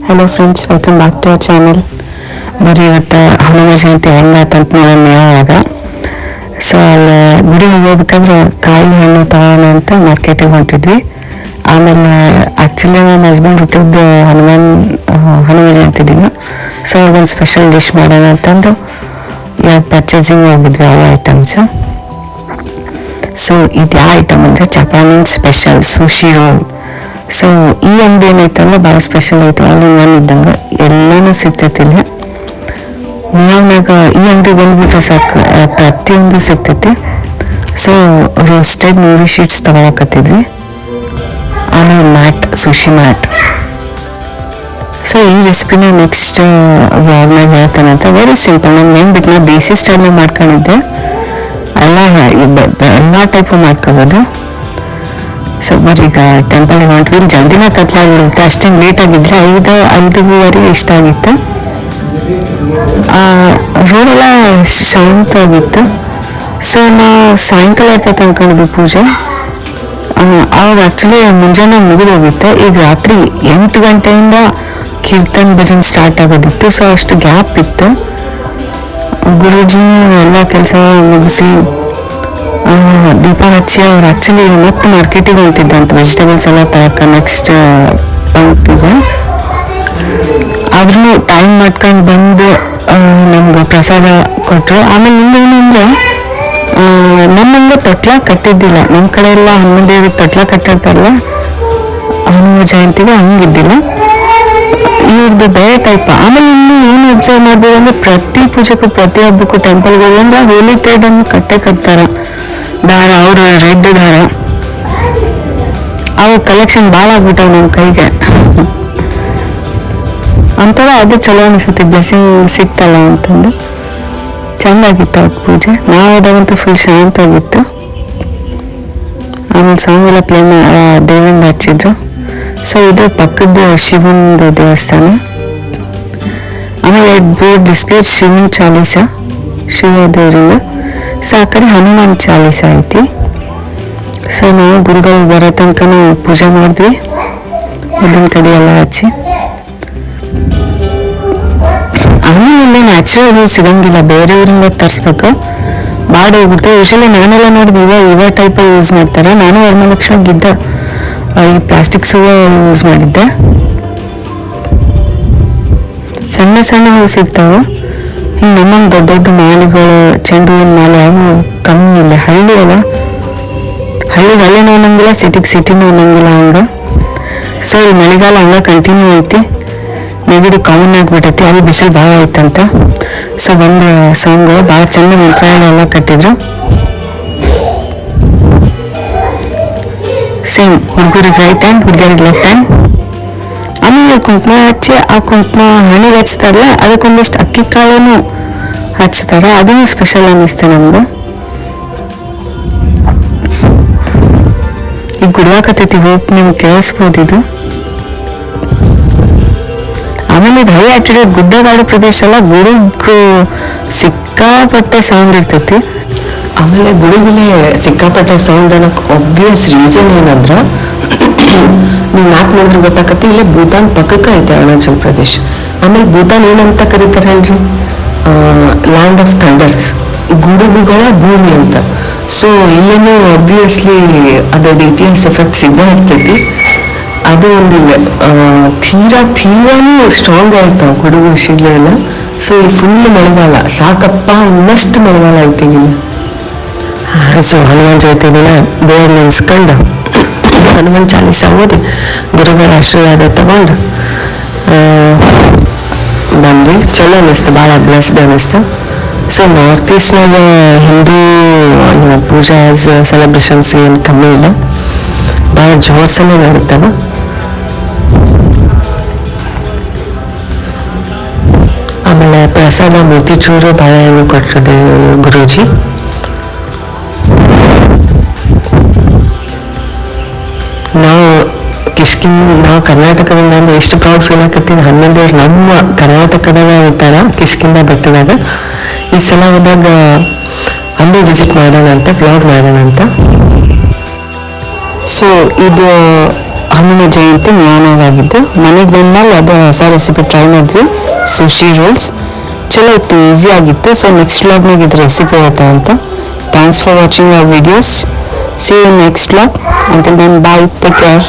Hello friends, welcome back to our channel. ಬರೀ ಇವತ್ತು ಹನುಮ ಜಯಂತಿ ಹೆಂಗಾತಂತ ನೋಡೋಣ ಒಳಗೆ. ಸೊ ಅಲ್ಲಿ ಗುಡಿಗೆ ಹೋಗ್ಬೇಕಾದ್ರೆ ಕಾಯಿ ಹಣ್ಣು ತಗೋಣ ಅಂತ ಮಾರ್ಕೆಟಿಗೆ ಹೊಂಟಿದ್ವಿ. ಆಮೇಲೆ ಆ್ಯಕ್ಚುಲಿ ನನ್ನ ಹಸ್ಬೆಂಡ್ ಹುಟ್ಟಿದ್ದು ಹನುಮ ಜಯಂತಿ ದಿನ. ಸೊ ಅವ್ರಿಗೊಂದು ಸ್ಪೆಷಲ್ ಡಿಶ್ ಮಾಡೋಣ ಅಂತಂದು ಇವಾಗ ಪರ್ಚೇಸಿಂಗ್ ಹೋಗಿದ್ವಿ ಅವು ಐಟಮ್ಸು. ಸೊ ಇದು ಯಾವ ಐಟಮ್ ಅಂದರೆ ಜಪಾನೀಸ್ ಸ್ಪೆಷಲ್ ಸುಶಿ ರೋಲ್. ಸೊ ಈ ಅಂಗಡಿ ಏನೈತಲ್ಲ ಭಾಳ ಸ್ಪೆಷಲ್ ಐತೆ, ಅಲ್ಲಿ ಒನ್ ಇದ್ದಂಗೆ ಎಲ್ಲನೂ ಸಿಗ್ತೈತಿ ಇಲ್ಲಿ. ಮಿಯಾವ್ನಾಗ ಈ ಅಂಗಡಿ ಬಂದ್ಬಿಟ್ರೆ ಸಾಕು, ಪ್ರತಿಯೊಂದು ಸಿಗ್ತೈತಿ. ಸೊ ರೋಸ್ಟೆಡ್ ನೂರಿ ಶೀಟ್ಸ್ ತೊಗೊಳಕತ್ತಿದ್ವಿ. ಆಮೇಲೆ ಮ್ಯಾಟ್, ಸುಶಿ ಮ್ಯಾಟ್. ಸೊ ಈ ರೆಸಿಪಿನ ನೆಕ್ಸ್ಟ್ ವ್ಲಾಗ್ನಾಗ ಹೇಳ್ತಾನಂತ. ವೆರಿ ಸಿಂಪಲ್, ನಮ್ಗೆ ಏನು ಬೇಕು, ನಾವು ದೇಸಿ ಸ್ಟೈಲ್ ಮಾಡ್ಕೊಂಡಿದ್ದೆ. ಎಲ್ಲ ಟೈಪು ಮಾಡ್ಕೋಬೋದು. ಸೊ ಈಗ ಟೆಂಪಲ್ಗೆ ಹೊಂಟ್ವಿ. ಇಲ್ಲಿ ಜಲ್ದಿನ ಕತ್ಲಾಗ್ಬಿಡುತ್ತೆ, ಅಷ್ಟೇನು ಲೇಟ್ ಆಗಿದ್ರೆ 5:30 ಇಷ್ಟ ಆಗಿತ್ತು. ರೋಡೆಲ್ಲ ಶಾಂತವಾಗಿತ್ತು. ಸೊ ನಾವು ಸಾಯಂಕಾಲ ಇರ್ತೈತೆ ಅನ್ಕೊಂಡಿದ್ವಿ ಪೂಜೆ. ಅವಾಗ ಆ್ಯಕ್ಚುಲಿ ಮುಂಜಾನೆ ಮುಗಿದೋಗಿತ್ತು. ಈಗ ರಾತ್ರಿ 8 ಗಂಟೆಯಿಂದ ಕೀರ್ತನ್ ಭಜನ್ ಸ್ಟಾರ್ಟ್ ಆಗೋದಿತ್ತು. ಸೊ ಅಷ್ಟು ಗ್ಯಾಪ್ ಇತ್ತು. ಗುರೂಜಿ ಎಲ್ಲ ಕೆಲಸ ಮುಗಿಸಿ ದೀಪ ಹಚ್ಚಿ ಅವ್ರು ಆ್ಯಕ್ಚುಲಿ ಮತ್ತೆ ಮಾರ್ಕೆಟಿಗೆ ಹೊಂಟಿದ್ದಂತ ವೆಜಿಟೇಬಲ್ಸ್ ಎಲ್ಲ ತರಕ ನೆಕ್ಸ್ಟ್ ಪಂಕ್ತಿಗೆ. ಆದ್ರೂ ಟೈಮ್ ಮಾಡ್ಕೊಂಡು ಬಂದು ನಮ್ಗೆ ಪ್ರಸಾದ ಕೊಟ್ಟರು. ಆಮೇಲೆ ಇನ್ನೇನಂದ್ರೆ ನಮ್ಮಂಗೆ ತೊಟ್ಲ ಕಟ್ಟಿದ್ದಿಲ್ಲ. ನಮ್ಮ ಕಡೆ ಎಲ್ಲ ಹನುಮ ದೇವಿಗೆ ತೊಟ್ಲ ಕಟ್ಟಿರ್ತಾರಲ್ಲ, ಹನುಮ ಜಯಂತಿಗೆ ಹಂಗಿದ್ದಿಲ್ಲ, ಇವ್ರದ್ದು ಬೇರೆ ಟೈಪ್. ಆಮೇಲೆ ಇನ್ನು ಏನು ಅಬ್ಸರ್ವ್ ಮಾಡ್ಬೋದು ಅಂದ್ರೆ ಪ್ರತಿ ಪೂಜೆಗೂ ಪ್ರತಿ ಹಬ್ಬಕ್ಕೂ ಟೆಂಪಲ್ಗೆ ಹೋಗಿ ಅಂದ್ರೆ ಹೋಲಿ ಥ್ರೆಡನ್ನು ಕಟ್ಟಾರ ದಾರ, ಅವರು ರೆಡ್ ದಾರ. ಅವು ಕಲೆಕ್ಷನ್ ಭಾಳ ಆಗ್ಬಿಟ್ಟವು ನಮ್ಮ ಕೈಗೆ. ಅಂಥದ್ದು ಅದು ಚಲೋ ಅನಿಸುತ್ತೆ, ಬ್ಲೆಸ್ಸಿಂಗ್ ಸಿಗ್ತಲ್ಲ ಅಂತಂದು. ಚೆಂದಾಗಿತ್ತು ಅವತ್ತು ಪೂಜೆ. ನಾವು ಹೋದಾಗಂತೂ ಫುಲ್ ಶಾಂತ ಆಗಿತ್ತು. ಆಮೇಲೆ ಸಾಂಗ್ ಎಲ್ಲ ಪ್ಲೇ ದೇವಿಂದ ಹಚ್ಚಿದ್ರು. ಸೊ ಇದು ಪಕ್ಕದ ಶಿವನ ದೇವಸ್ಥಾನ. ಆಮೇಲೆ ಬೋರ್ಡ್ ಡಿಸ್ಪ್ಲೇ ಶಿವನ್ ಚಾಲೀಸ, ಶಿವ ದೇವರಿಂದ. ಸೊ ಆ ಕಡೆ ಹನುಮಾನ್ ಚಾಲೀಸ ಐತಿ. ಸೊ ನಾವು ಗುರುಗಳು ಬರೋ ತನಕ ಪೂಜೆ ಮಾಡಿದ್ವಿ, ಅದನ್ನ ಕಡೆ ಎಲ್ಲ ಹಚ್ಚಿ. ಆಮೇಲೆ ನ್ಯಾಚುರಲ್ ಹೂ ಸಿಗಂಗಿಲ್ಲ, ಬೇರೆ ಊರಿಂದ ತರಿಸ್ಬೇಕು, ಬಾಡಿ ಹೋಗ್ಬಿಡ್ತೇವೆ. ಯೂಶಲಿ ನಾನೆಲ್ಲ ನೋಡಿದ್ವಿ ಇವ ಟೈಪ್ ಯೂಸ್ ಮಾಡ್ತಾರೆ. ನಾನು ವರಮಹಾಲಕ್ಷ್ಮಿ ಗಿದ್ದ ಈ ಪ್ಲಾಸ್ಟಿಕ್ಸ್ ಹೂವು ಯೂಸ್ ಮಾಡಿದ್ದೆ. ಸಣ್ಣ ಸಣ್ಣ ಹೂ ಸಿಗ್ತಾವೆ. ಹಿಂಗೆ ನಮ್ಮಂಗೆ ದೊಡ್ಡ ದೊಡ್ಡ ಮಾಲೆಗಳು, ಚೆಂಡು ಹೂವಿನ ಮಾಲೆ ಅವು ಕಮ್ಮಿ ಇಲ್ಲ. ಹಳ್ಳಿ ಅಲ್ಲ, ಹಳ್ಳಿಗೆ ಹಳ್ಳಿನೂ ಅನ್ನಂಗಿಲ್ಲ, ಸಿಟಿನೂ ಅನ್ನಂಗಿಲ್ಲ ಹಂಗೆ. ಸೊ ಈ ಮಳೆಗಾಲ ಹಂಗೆ ಕಂಟಿನ್ಯೂ ಐತಿ. ನೆಗಡಿ ಕಾಮನ್ ಆಗಿಬಿಟ್ಟೈತಿ. ಅಲ್ಲಿ ಬಿಸಿಲು ಭಾಳ ಐತಂತ. ಸೊ ಬಂದು ಸಾಂಗ್ಗಳು ಭಾಳ ಚೆಂದ ಮಂತ್ರಾಯಣ ಎಲ್ಲ ಕಟ್ಟಿದ್ರು. ಸೇಮ್ ಹುಡುಗರಿಗೆ ರೈಟ್ ಹ್ಯಾಂಡ್, ಹುಡುಗರಿಗೆ ಲೆಫ್ಟ್ ಹ್ಯಾಂಡ್. ಆಮೇಲೆ ಕುಂಕುಮ ಹಚ್ಚಿ, ಆ ಕುಂಕುಮ ಹಣಿಗೆ ಹಚ್ತಾರಲ್ಲ, ಅದಕ್ಕೊಂದಿಷ್ಟು ಅಕ್ಕಿ ಕಾಳನ್ನು ಹಚ್ತಾರೆ. ಅದನ್ನು ಸ್ಪೆಷಲ್ ಅನ್ನಿಸ್ತೆ ನಮ್ಗೆ. ಈಗ ಗುಡಿಯಾಕತೈತಿ, ಹೋಪ್ ನಿಮ್ಗೆ ಕೇಳಿಸ್ಬೋದು ಇದು. ಆಮೇಲೆ ಇದು ಹೈ ಆಲ್ಟಿಟ್ಯೂಡ್ ಗುಡ್ಡಗಾಡು ಪ್ರದೇಶ ಅಲ್ಲ, ಗುಡಿಗೂ ಸಿಕ್ಕಾಪಟ್ಟೆ ಸೌಂಡ್ ಇರ್ತೈತಿ. ಆಮೇಲೆ ಗುಡಿಗಲ್ಲಿ ಸಿಕ್ಕಾಪಟ್ಟೆ ಸೌಂಡ್ ಅನ್ನೋಕೆ ಆಬ್ವಿಯಸ್ ರೀಸನ್ ಏನಂದ್ರೆ, ನೀವು ಮ್ಯಾಪ್ ನೋಡಿದ್ರೆ ಗೊತ್ತಾಗತ್ತೆ, ಇಲ್ಲಿ ಭೂತಾನ್ ಪಕ್ಕಕ್ಕೆ ಐತೆ ಅರುಣಾಚಲ್ ಪ್ರದೇಶ್. ಆಮೇಲೆ ಭೂತಾನ್ ಏನಂತ ಕರೀತಾರೆ ಹೇಳ್ರಿ, ಲ್ಯಾಂಡ್ ಆಫ್ ಥಂಡರ್ಸ್, ಗುಡುಗುಗಳ ಭೂಮಿ ಅಂತ. ಸೊ ಇಲ್ಲೇನು ಆಬ್ವಿಯಸ್ಲಿ ಅದ್ರ ಡಿಟಿಎಸ್ ಎಫೆಕ್ಟ್ ಸಿಗ್ತಾ ಇರ್ತೈತಿ. ಅದು ಒಂದು ತೀರಾನು ಸ್ಟ್ರಾಂಗ್ ಆಗಿರ್ತಾವೆ ಗುಡುಗು ಶಿಲೆ ಎಲ್ಲ. ಸೊ ಈ ಫುಲ್ ಮಳೆಗಾಲ ಸಾಕಪ್ಪ, ಇನ್ನಷ್ಟು ಮಳೆಗಾಲ ಐತಿಗಿಲ್ಲ. ಸೊ ಹನುಮಾನ್ ಜಯಂತಿ ದಿನ ದೇವ್ರ ನೆನೆಸ್ಕೊಂಡು ಹನುಮಾನ್ ಚಾಲೀಸ ಓದಿ ಗುರುಗಳ ಆಶೀರ್ವಾದ ತಗೊಂಡು ಬಂದ್ವಿ. ಚಲೋ ಅನ್ನಿಸ್ತು, ಭಾಳ ಬ್ಲೆಸ್ಡ್ ಅನ್ನಿಸ್ತು. ಸೊ ನಾರ್ತ್ ಈಸ್ಟ್ನಾಗ ಹಿಂದೂ ಪೂಜಾಸ್ ಸೆಲೆಬ್ರೇಷನ್ಸ್ ಏನು ಕಮ್ಮಿ ಇಲ್ಲ, ಭಾಳ ಜೋರ್ಸನೇ ನಡೀತಾವೆ. ಆಮೇಲೆ ಪ್ರಸಾದ ಮೋತಿಚೂರು ಬಾಳೆಹಣ್ಣು ಕೊಟ್ಟರು ಗುರೂಜಿ. ನಾವು ಕರ್ನಾಟಕದಿಂದ ಅಂದ್ರೆ ಎಷ್ಟು ಪ್ರೌಡ್ ಫೀಲ್ ಆಕತ್ತೀನಿ. ಹನ್ನೊಂದೇವ್ರು ನಮ್ಮ ಕರ್ನಾಟಕದಾಗ ಇರ್ತಾರ, ಕಿಷ್ಕಿಂದ ಬೆಟ್ಟದಾಗ. ಈ ಸಲ ಹೋದಾಗ ಅಲ್ಲಿ ವಿಸಿಟ್ ಮಾಡೋಣ ಅಂತ, ವ್ಲಾಗ್ ಮಾಡೋಣ ಅಂತ. ಸೊ ಇದು ಹನುಮ ಜಯಂತಿ ಜ್ಞಾನವಾಗಿದ್ದು ಮನೆಗೆ ಬಂದ್ಮೇಲೆ ಅದು ಹೊಸ ರೆಸಿಪಿ ಟ್ರೈ ಮಾಡಿದ್ವಿ, ಸುಶಿ ರೋಲ್ಸ್. ಚಲೋ ಇತ್ತು, ಈಸಿ ಆಗಿತ್ತು. ಸೊ ನೆಕ್ಸ್ಟ್ ವ್ಲಾಗ್ನಾಗ ಇದು ರೆಸಿಪಿ ಇರುತ್ತೆ ಅಂತ. Thanks for watching our videos. See you next vlog. Until then bye, take care.